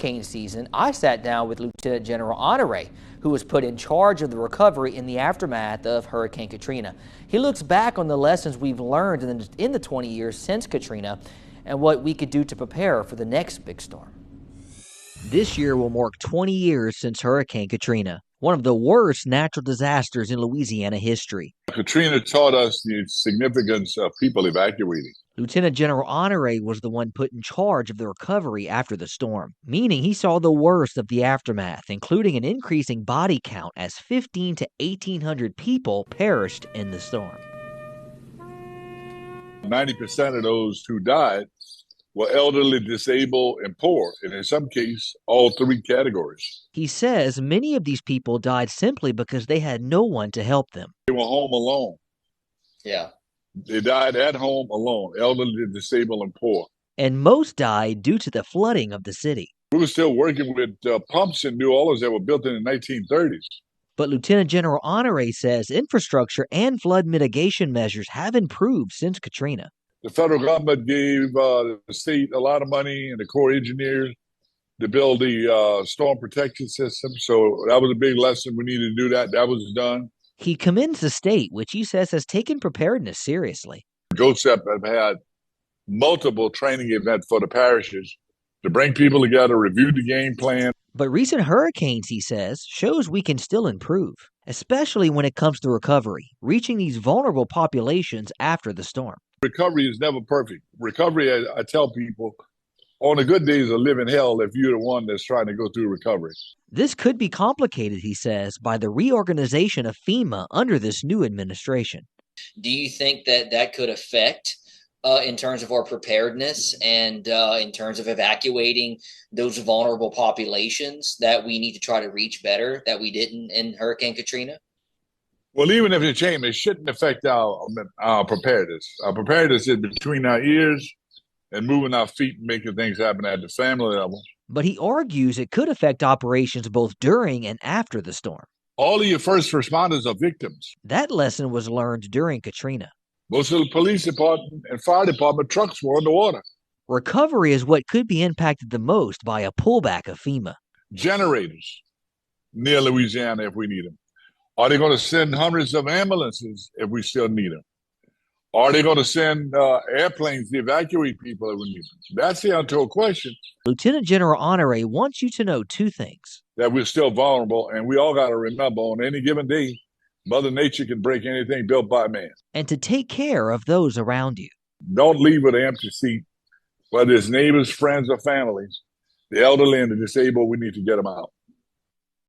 hurricane season, I sat down with Lieutenant General Honore, who was put in charge of the recovery in the aftermath of Hurricane Katrina. He looks back on the lessons we've learned in the 20 years since Katrina and what we could do to prepare for the next big storm. This year will mark 20 years since Hurricane Katrina, one of the worst natural disasters in Louisiana history. Katrina taught us the significance of people evacuating. Lieutenant General Honore was the one put in charge of the recovery after the storm, meaning he saw the worst of the aftermath, including an increasing body count as 1,500 to 1,800 people perished in the storm. 90% of those who died were elderly, disabled, and poor, and in some cases, all three categories. He says many of these people died simply because they had no one to help them. They were home alone. Yeah. They died at home alone, elderly, disabled, and poor. And most died due to the flooding of the city. We were still working with pumps in New Orleans that were built in the 1930s. But Lieutenant General Honore says infrastructure and flood mitigation measures have improved since Katrina. The federal government gave the state a lot of money and the Corps of Engineers to build the storm protection system. So that was a big lesson. We needed to do that. That was done. He commends the state, which he says has taken preparedness seriously. GOSEP have had multiple training events for the parishes to bring people together, review the game plan. But recent hurricanes, he says, shows we can still improve, especially when it comes to recovery, reaching these vulnerable populations after the storm. Recovery is never perfect. Recovery, I tell people, on the good days, a living hell if you're the one that's trying to go through recovery. This could be complicated, he says, by the reorganization of FEMA under this new administration. Do you think that could affect in terms of our preparedness and in terms of evacuating those vulnerable populations that we need to try to reach better that we didn't in Hurricane Katrina? Well, even if it changed, it shouldn't affect our preparedness. Our preparedness is between our ears and moving our feet and making things happen at the family level. But he argues it could affect operations both during and after the storm. All of your first responders are victims. That lesson was learned during Katrina. Most of the police department and fire department trucks were underwater. Recovery is what could be impacted the most by a pullback of FEMA. Generators near Louisiana if we need them. Are they going to send hundreds of ambulances if we still need them? Are they going to send airplanes to evacuate people if we need them? That's the untold question. Lieutenant General Honore wants you to know two things. That we're still vulnerable, and we all got to remember on any given day, Mother Nature can break anything built by man. And to take care of those around you. Don't leave with an empty seat, whether it's neighbors, friends, or families. The elderly and the disabled, we need to get them out.